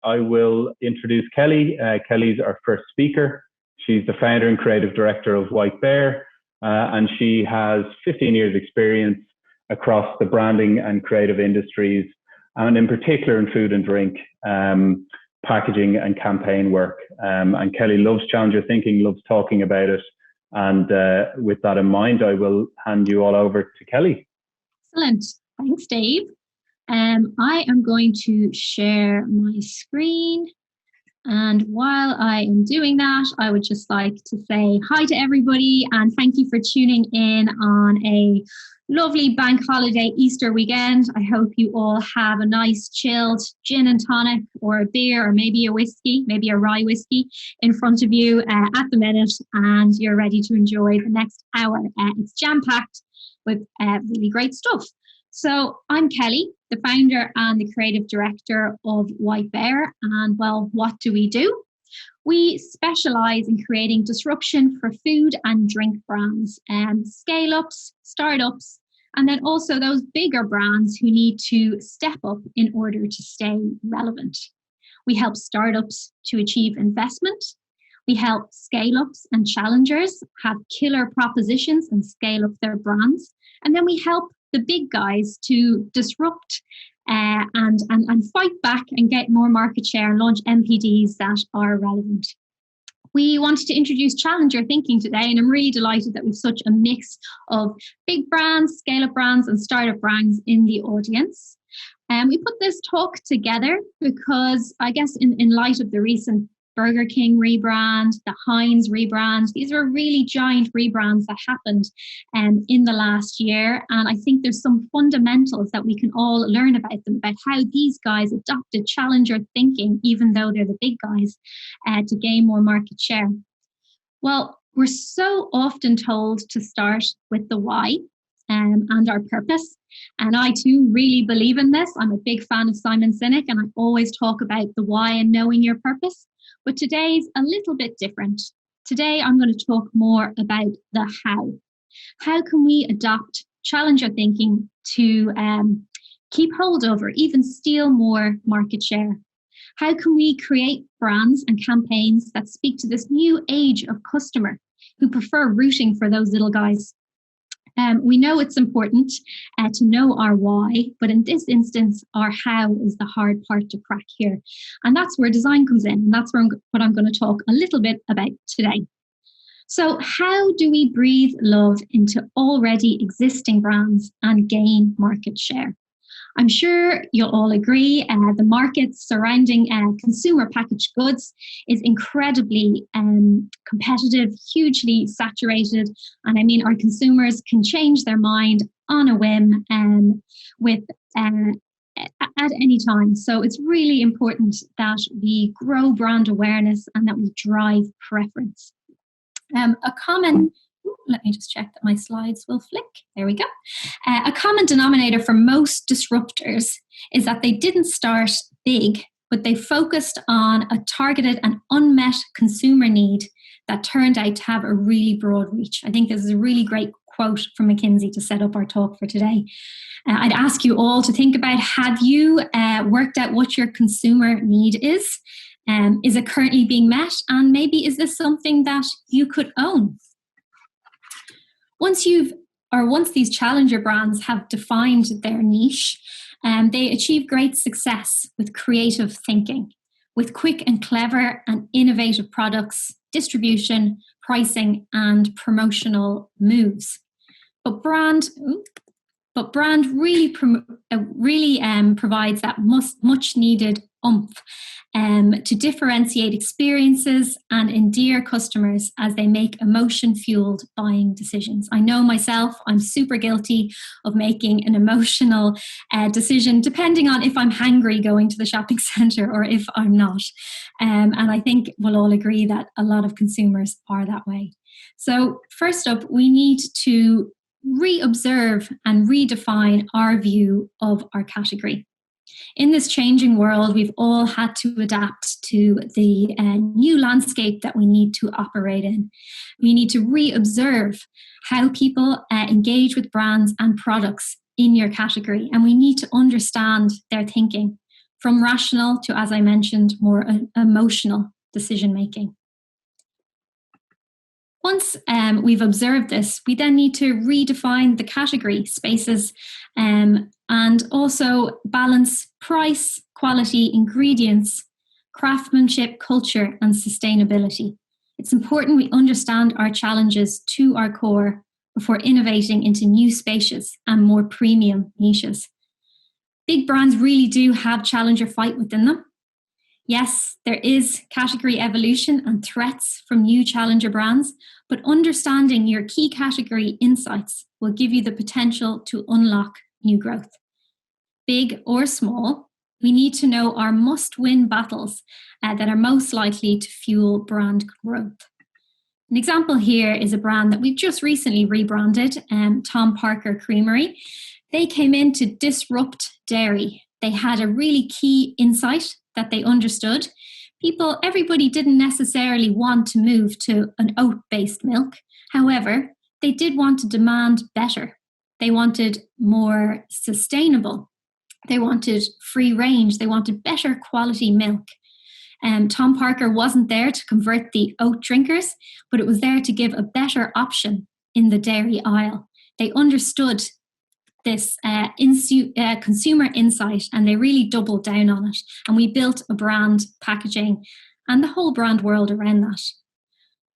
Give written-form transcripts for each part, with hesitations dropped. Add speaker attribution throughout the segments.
Speaker 1: I will introduce Kelly. Kelly's our first speaker. She's the founder and creative director of White Bear, and she has 15 years experience across the branding and creative industries, and in particular in food and drink, packaging and campaign work. And Kelly loves challenger thinking, loves talking about it. And with that in mind, I will hand you all over to Kelly.
Speaker 2: Excellent. Thanks, Dave. I am going to share my screen. And while I am doing that, I would just like to say hi to everybody and thank you for tuning in on a lovely bank holiday Easter weekend. I hope you all have a nice chilled gin and tonic or a beer or maybe a whiskey, maybe a rye whiskey in front of you at the minute, and you're ready to enjoy the next hour. It's jam-packed with really great stuff. So I'm Kelly, the founder and the creative director of White Bear. And well, what do? We specialise in creating disruption for food and drink brands, scale-ups, startups, and then also those bigger brands who need to step up in order to stay relevant. We help startups to achieve investment. We help scale-ups and challengers have killer propositions and scale up their brands. And then we help the big guys to disrupt and fight back and get more market share and launch MPDs that are relevant. We wanted to introduce challenger thinking today, and I'm really delighted that we've such a mix of big brands, scale-up brands and startup brands in the audience. And we put this talk together because I guess in light of the recent Burger King rebrand, the Heinz rebrand, these were really giant rebrands that happened in the last year. And I think there's some fundamentals that we can all learn about them, about how these guys adopted challenger thinking, even though they're the big guys, to gain more market share. Well, we're so often told to start with the why and our purpose. And I too really believe in this. I'm a big fan of Simon Sinek, and I always talk about the why and knowing your purpose. But today's a little bit different. Today, I'm going to talk more about the how. How can we adopt challenger thinking to keep hold of or even steal more market share? How can we create brands and campaigns that speak to this new age of customer who prefer rooting for those little guys? We know it's important to know our why, but in this instance, our how is the hard part to crack here. And that's where design comes in. And that's what I'm going to talk a little bit about today. So how do we breathe love into already existing brands and gain market share? I'm sure you'll all agree the market surrounding consumer packaged goods is incredibly competitive, hugely saturated. And I mean, our consumers can change their mind on a whim at any time. So it's really important that we grow brand awareness and that we drive preference. Let me just check that my slides will flick. There we go. A common denominator for most disruptors is that they didn't start big, but they focused on a targeted and unmet consumer need that turned out to have a really broad reach. I think this is a really great quote from Mackenzie to set up our talk for today. I'd ask you all to think about, have you worked out what your consumer need is? Is it currently being met? And maybe is this something that you could own? Once these challenger brands have defined their niche, they achieve great success with creative thinking, with quick and clever and innovative products, distribution, pricing, and promotional moves. But brand really provides that much needed oomph to differentiate experiences and endear customers as they make emotion-fueled buying decisions. I know myself, I'm super guilty of making an emotional decision depending on if I'm hangry going to the shopping centre or if I'm not. And I think we'll all agree that a lot of consumers are that way. So first up, we need to reobserve and redefine our view of our category. In this changing world, we've all had to adapt to the new landscape that we need to operate in. We need to reobserve how people engage with brands and products in your category, and we need to understand their thinking. from rational to, as I mentioned, more emotional decision making. Once we've observed this, we then need to redefine the category spaces and also balance price, quality, ingredients, craftsmanship, culture, and sustainability. It's important we understand our challenges to our core before innovating into new spaces and more premium niches. Big brands really do have challenger fight within them. Yes, there is category evolution and threats from new challenger brands, but understanding your key category insights will give you the potential to unlock new growth. Big or small, we need to know our must-win battles that are most likely to fuel brand growth. An example here is a brand that we've just recently rebranded, Tom Parker Creamery. They came in to disrupt dairy. They had a really key insight that they understood. Everybody didn't necessarily want to move to an oat-based milk. However, they did want to demand better. They wanted more sustainable. They wanted free range. They wanted better quality milk. Tom Parker wasn't there to convert the oat drinkers, but it was there to give a better option in the dairy aisle. They understood this consumer insight and they really doubled down on it. And we built a brand packaging and the whole brand world around that.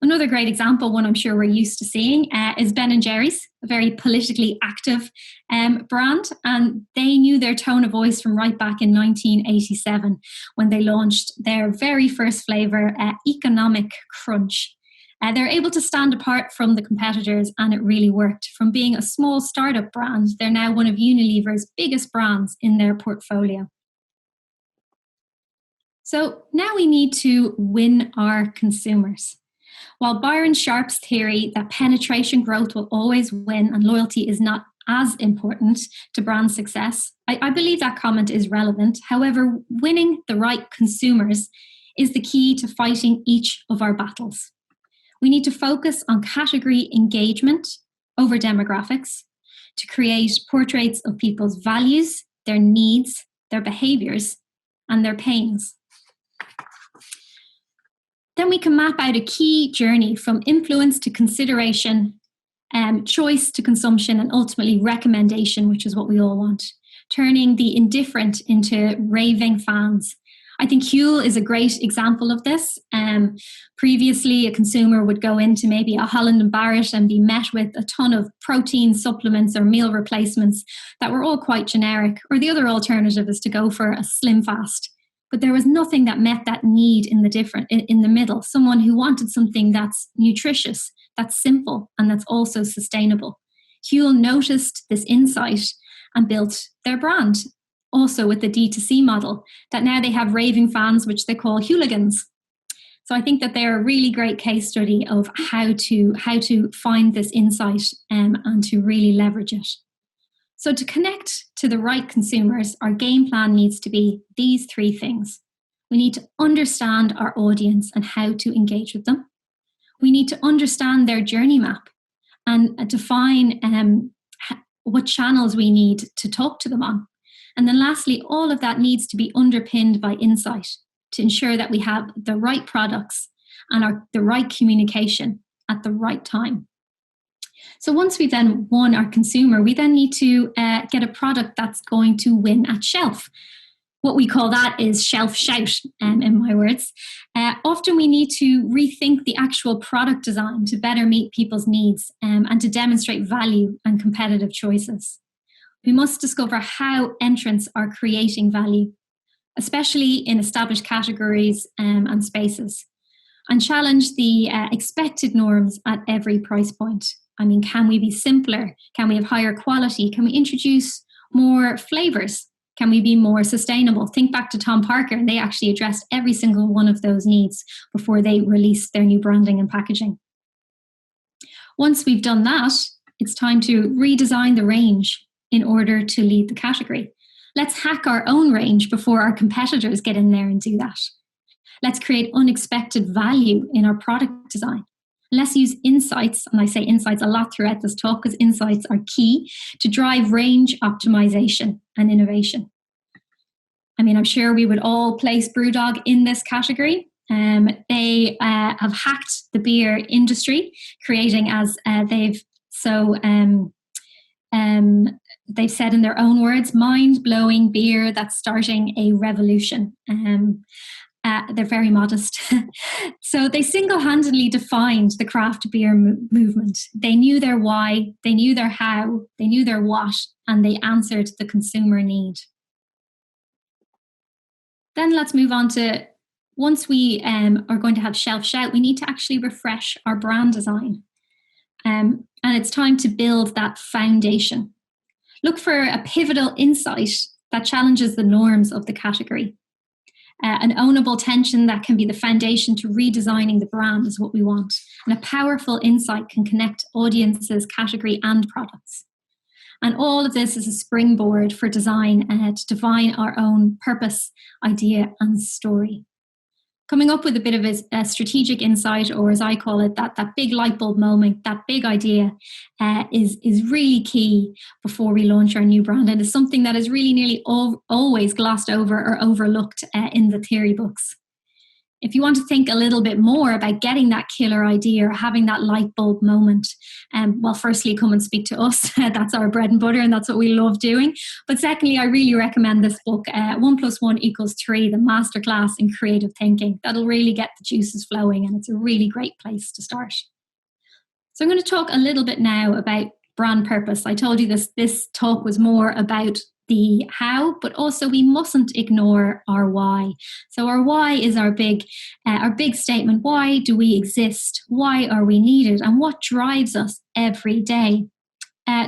Speaker 2: Another great example, one I'm sure we're used to seeing, is Ben & Jerry's, a very politically active brand. And they knew their tone of voice from right back in 1987 when they launched their very first flavour, Economic Crunch. They're able to stand apart from the competitors and it really worked. From being a small startup brand, they're now one of Unilever's biggest brands in their portfolio. So now we need to win our consumers. While Byron Sharp's theory that penetration growth will always win and loyalty is not as important to brand success, I believe that comment is relevant. However, winning the right consumers is the key to fighting each of our battles. We need to focus on category engagement over demographics to create portraits of people's values, their needs, their behaviours, and their pains. Then we can map out a key journey from influence to consideration, choice to consumption, and ultimately recommendation, which is what we all want, turning the indifferent into raving fans. I think Huel is a great example of this. Previously, a consumer would go into maybe a Holland & Barrett and be met with a ton of protein supplements or meal replacements that were all quite generic. Or the other alternative is to go for a Slim Fast. But there was nothing that met that need in the middle. Someone who wanted something that's nutritious, that's simple, and that's also sustainable. Huel noticed this insight and built their brand. Also with the D2C model, that now they have raving fans, which they call Hueligans. So I think that they're a really great case study of how to find this insight and to really leverage it. So to connect to the right consumers, our game plan needs to be these three things. We need to understand our audience and how to engage with them. We need to understand their journey map and define what channels we need to talk to them on. And then lastly, all of that needs to be underpinned by insight to ensure that we have the right products and the right communication at the right time. So once we then won our consumer, we then need to get a product that's going to win at shelf. What we call that is shelf shout, in my words. Often we need to rethink the actual product design to better meet people's needs and to demonstrate value and competitive choices. We must discover how entrants are creating value, especially in established categories and spaces, and challenge the expected norms at every price point. I mean, can we be simpler? Can we have higher quality? Can we introduce more flavors? Can we be more sustainable? Think back to Tom Parker, and they actually addressed every single one of those needs before they released their new branding and packaging. Once we've done that, it's time to redesign the range in order to lead the category. Let's hack our own range before our competitors get in there and do that. Let's create unexpected value in our product design. Let's use insights, and I say insights a lot throughout this talk because insights are key to drive range optimization and innovation. I mean, I'm sure we would all place Brewdog in this category. They have hacked the beer industry, creating, as they've said in their own words, mind-blowing beer that's starting a revolution. They're very modest. So they single-handedly defined the craft beer movement. They knew their why, they knew their how, they knew their what, and they answered the consumer need. Then let's move on to, once we are going to have shelf shout, we need to actually refresh our brand design. And it's time to build that foundation. Look for a pivotal insight that challenges the norms of the category. An ownable tension that can be the foundation to redesigning the brand is what we want. And a powerful insight can connect audiences, category, and products. And all of this is a springboard for design to define our own purpose, idea, and story. Coming up with a bit of a strategic insight, or as I call it, that big light bulb moment, that big idea is really key before we launch our new brand. And it's something that is really nearly always glossed over or overlooked in the theory books. If you want to think a little bit more about getting that killer idea or having that light bulb moment, well, firstly, come and speak to us. That's our bread and butter, and that's what we love doing. But secondly, I really recommend this book, 1 + 1 = 3, the Masterclass in Creative Thinking. That'll really get the juices flowing, and it's a really great place to start. So I'm going to talk a little bit now about brand purpose. I told you this talk was more about the how, but also we mustn't ignore our why. So our why is our big statement. Why do we exist? Why are we needed? And what drives us every day?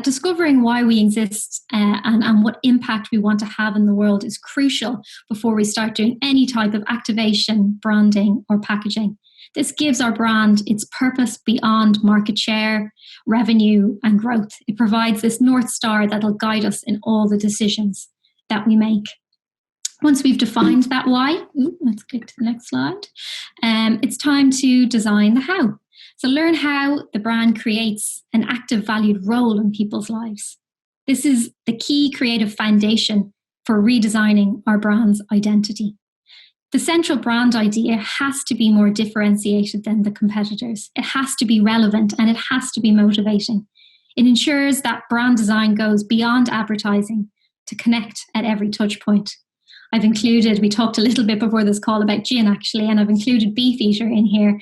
Speaker 2: Discovering why we exist and what impact we want to have in the world is crucial before we start doing any type of activation, branding, or packaging. This gives our brand its purpose beyond market share, revenue, and growth. It provides this North Star that'll guide us in all the decisions that we make. Once we've defined that why, let's click to the next slide. It's time to design the how. So learn how the brand creates an active, valued role in people's lives. This is the key creative foundation for redesigning our brand's identity. The central brand idea has to be more differentiated than the competitors. It has to be relevant and it has to be motivating. It ensures that brand design goes beyond advertising to connect at every touch point. We talked a little bit before this call about gin actually, and I've included Beefeater in here.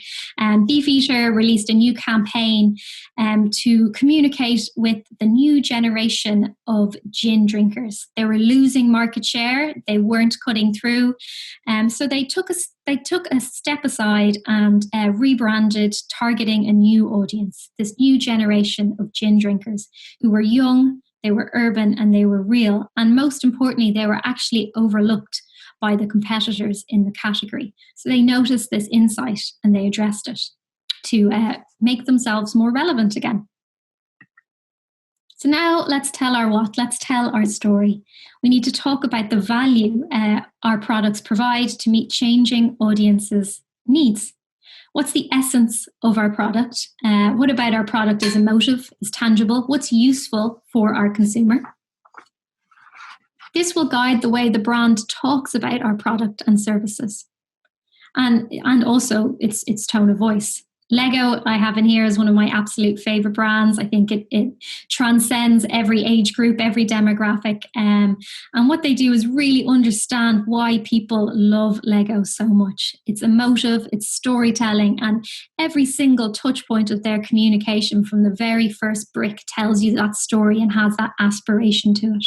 Speaker 2: Beefeater released a new campaign to communicate with the new generation of gin drinkers. They were losing market share. They weren't cutting through. So they took a step aside and rebranded, targeting a new audience, this new generation of gin drinkers who were young, they were urban, and they were real. And most importantly, they were actually overlooked by the competitors in the category. So they noticed this insight and they addressed it to make themselves more relevant again. So now let's tell our what, let's tell our story. We need to talk about the value our products provide to meet changing audiences' needs. What's the essence of our product? What about our product is emotive, is tangible? What's useful for our consumer? This will guide the way the brand talks about our product and services, and also its tone of voice. Lego, I have in here, is one of my absolute favorite brands. I think it transcends every age group, every demographic. And what they do is really understand why people love Lego so much. It's emotive, it's storytelling, and every single touch point of their communication from the very first brick tells you that story and has that aspiration to it.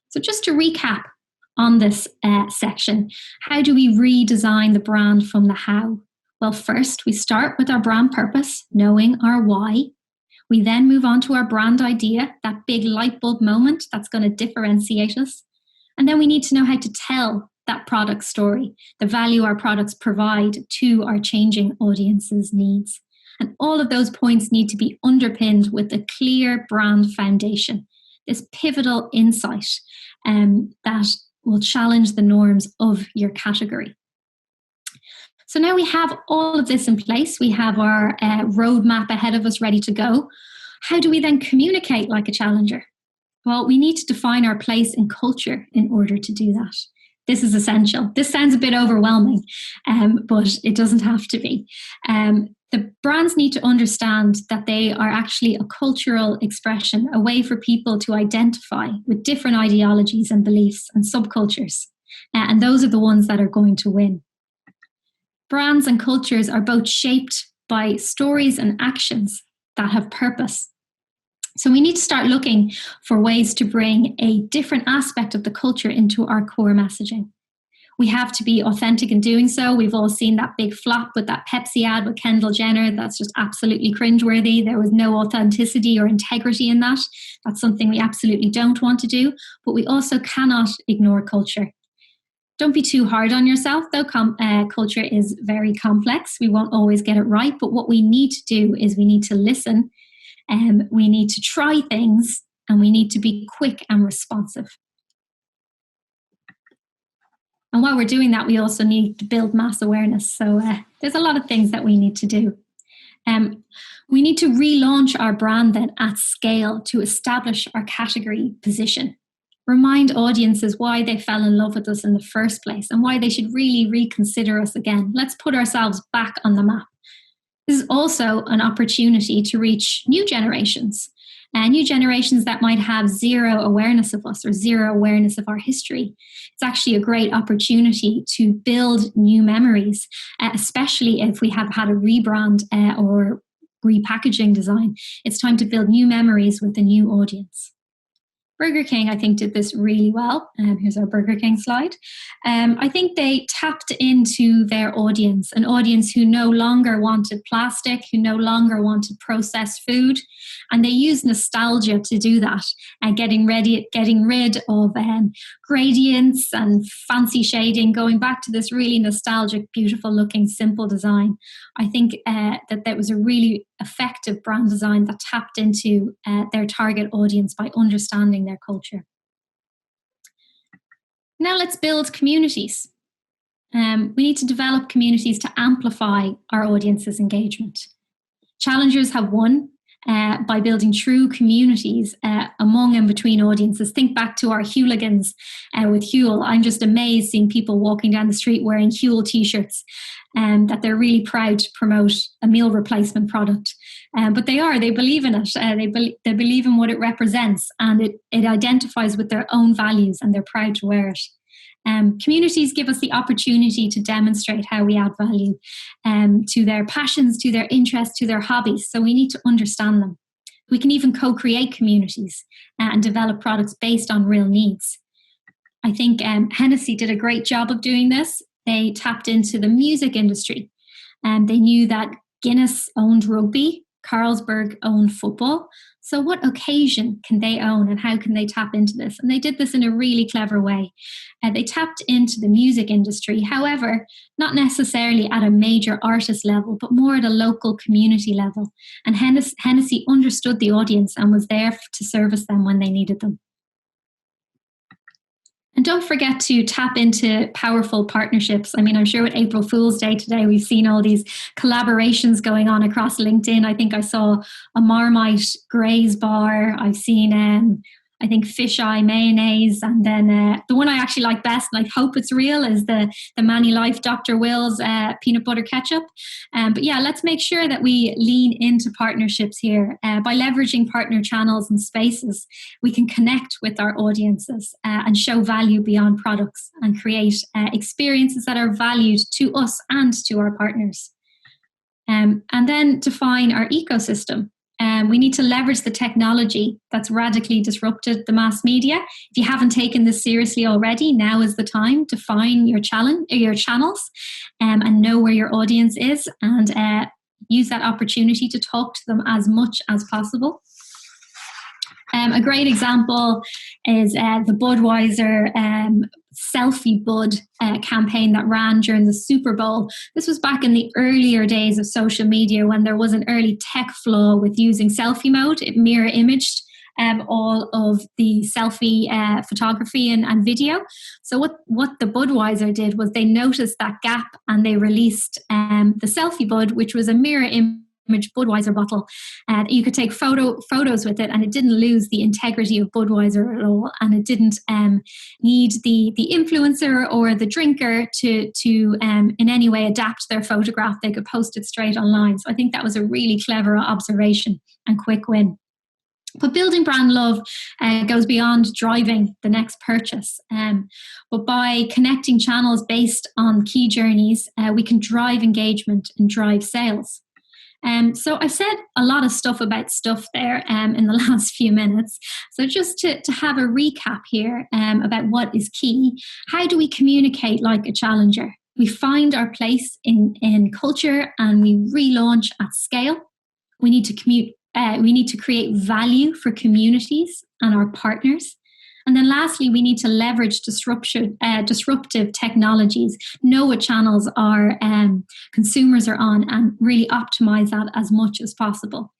Speaker 2: So just to recap on this section, how do we redesign the brand from the how? Well, first, we start with our brand purpose, knowing our why. We then move on to our brand idea, that big light bulb moment that's going to differentiate us. And then we need to know how to tell that product story, the value our products provide to our changing audience's needs. And all of those points need to be underpinned with a clear brand foundation, this pivotal insight that will challenge the norms of your category. So now we have all of this in place. We have our roadmap ahead of us ready to go. How do we then communicate like a challenger? Well, we need to define our place in culture in order to do that. This is essential. This sounds a bit overwhelming, but it doesn't have to be. The brands need to understand that they are actually a cultural expression, a way for people to identify with different ideologies and beliefs and subcultures. And those are the ones that are going to win. Brands and cultures are both shaped by stories and actions that have purpose. So we need to start looking for ways to bring a different aspect of the culture into our core messaging. We have to be authentic in doing so. We've all seen that big flop with that Pepsi ad with Kendall Jenner. That's just absolutely cringeworthy. There was no authenticity or integrity in that. That's something we absolutely don't want to do. But we also cannot ignore culture. Don't be too hard on yourself, though. Culture is very complex. We won't always get it right. But what we need to do is we need to listen. We need to try things, and we need to be quick and responsive. And while we're doing that, we also need to build mass awareness. So there's a lot of things that we need to do. We need to relaunch our brand then at scale to establish our category position. Remind audiences why they fell in love with us in the first place and why they should really reconsider us again. Let's put ourselves back on the map. This is also an opportunity to reach new generations that might have zero awareness of us or zero awareness of our history. It's actually a great opportunity to build new memories, especially if we have had a rebrand or repackaging design. It's time to build new memories with a new audience. Burger King, I think, did this really well. Here's our Burger King slide. I think they tapped into their audience, an audience who no longer wanted plastic, who no longer wanted processed food. And they used nostalgia to do that, and getting rid of gradients and fancy shading, going back to this really nostalgic, beautiful looking, simple design. I think that was a really effective brand design that tapped into their target audience by understanding their culture. Now let's build communities. We need to develop communities to amplify our audience's engagement. Challengers have won by building true communities among and between audiences. Think back to our Hooligans with Huel. I'm just amazed seeing people walking down the street wearing Huel t-shirts, that they're really proud to promote a meal replacement product. But they believe in it. They believe in what it represents, and it identifies with their own values, and they're proud to wear it. Communities give us the opportunity to demonstrate how we add value to their passions, to their interests, to their hobbies. So we need to understand them. We can even co-create communities and develop products based on real needs. I think Hennessy did a great job of doing this. They tapped into the music industry, and they knew that Guinness owned rugby, Carlsberg owned football. So what occasion can they own, and how can they tap into this? And they did this in a really clever way. They tapped into the music industry, however, not necessarily at a major artist level, but more at a local community level. And Hennessy understood the audience and was there to service them when they needed them. And don't forget to tap into powerful partnerships. I mean, I'm sure with April Fool's Day today, we've seen all these collaborations going on across LinkedIn. I think I saw a Marmite Graze bar. I've seen, I think, fisheye mayonnaise. And then the one I actually like best, and I hope it's real, is the Manny Life Dr. Will's peanut butter ketchup. But yeah, let's make sure that we lean into partnerships here. By leveraging partner channels and spaces, we can connect with our audiences and show value beyond products and create experiences that are valued to us and to our partners. And then define our ecosystem. We need to leverage the technology that's radically disrupted the mass media. If you haven't taken this seriously already, now is the time to find your channels and know where your audience is, and use that opportunity to talk to them as much as possible. A great example is the Budweiser Selfie Bud campaign that ran during the Super Bowl. This was back in the earlier days of social media, when there was an early tech flaw with using selfie mode. It mirror imaged all of the selfie photography and video. So what the Budweiser did was they noticed that gap, and they released the Selfie Bud, which was a mirror image image Budweiser bottle. You could take photos with it, and it didn't lose the integrity of Budweiser at all, and it didn't need the influencer or the drinker to in any way adapt their photograph. They could post it straight online. So I think that was a really clever observation and quick win. But building brand love goes beyond driving the next purchase. But by connecting channels based on key journeys, we can drive engagement and drive sales. So I said a lot of stuff about stuff there in the last few minutes. So just to have a recap here about what is key, how do we communicate like a challenger? We find our place in culture and we relaunch at scale. We need to create value for communities and our partners. And then lastly, we need to leverage disruptive technologies, know what channels our consumers are on, and really optimize that as much as possible.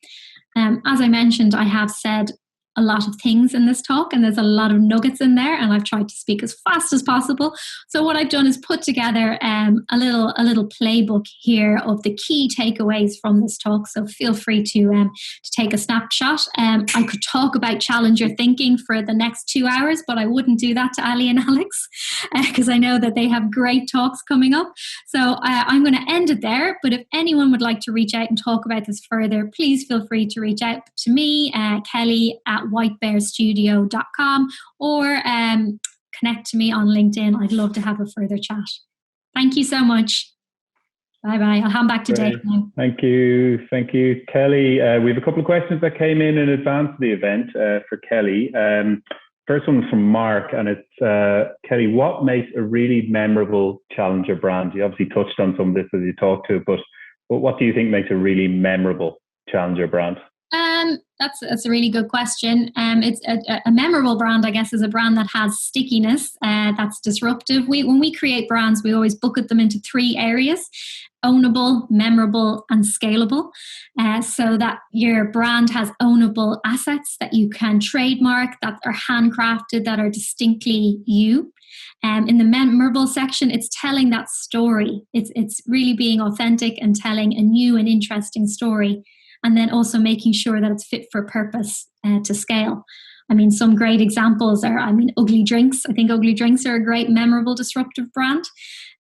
Speaker 2: As I mentioned, I have said a lot of things in this talk, and there's a lot of nuggets in there, and I've tried to speak as fast as possible. So what I've done is put together a little playbook here of the key takeaways from this talk. So feel free to take a snapshot. I could talk about challenger thinking for the next 2 hours, but I wouldn't do that to Ali and Alex because I know that they have great talks coming up. So I'm going to end it there. But if anyone would like to reach out and talk about this further, please feel free to reach out to me, Kelly at whitebearstudio.com, or connect to me on LinkedIn. I'd love to have a further chat. Thank you so much. Bye-bye. I'll hand back to Dave now.
Speaker 1: Thank you, Kelly. We have a couple of questions that came in advance of the event for Kelly. First one from Mark, and it's Kelly, what makes a really memorable challenger brand? You obviously touched on some of this as you talked to, but what do you think makes a really memorable challenger brand?
Speaker 2: That's a really good question. It's a memorable brand, I guess, is a brand that has stickiness, that's disruptive. When we create brands, we always bucket them into 3 areas: ownable, memorable, and scalable. So that your brand has ownable assets that you can trademark, that are handcrafted, that are distinctly you. In the memorable section, it's telling that story. It's really being authentic and telling a new and interesting story. And then also making sure that it's fit for purpose to scale. I mean, some great examples are, Ugly Drinks. I think Ugly Drinks are a great, memorable, disruptive brand.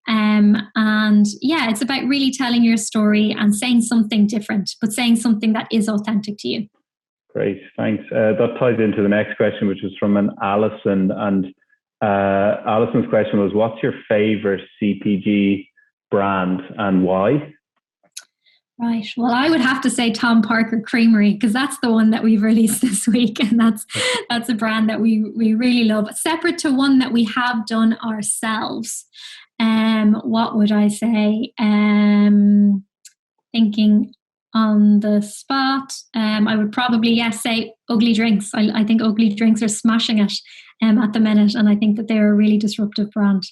Speaker 2: And yeah, it's about really telling your story and saying something different, but saying something that is authentic to you.
Speaker 1: Great, thanks. That ties into the next question, which was from an Alison. And Alison's question was, what's your favorite CPG brand and why?
Speaker 2: Right. Well, I would have to say Tom Parker Creamery, because that's the one that we've released this week, and that's a brand that we really love. Separate to one that we have done ourselves. What would I say? Thinking on the spot, I would probably say Ugly Drinks. I think Ugly Drinks are smashing it at the minute, and I think that they're a really disruptive brand.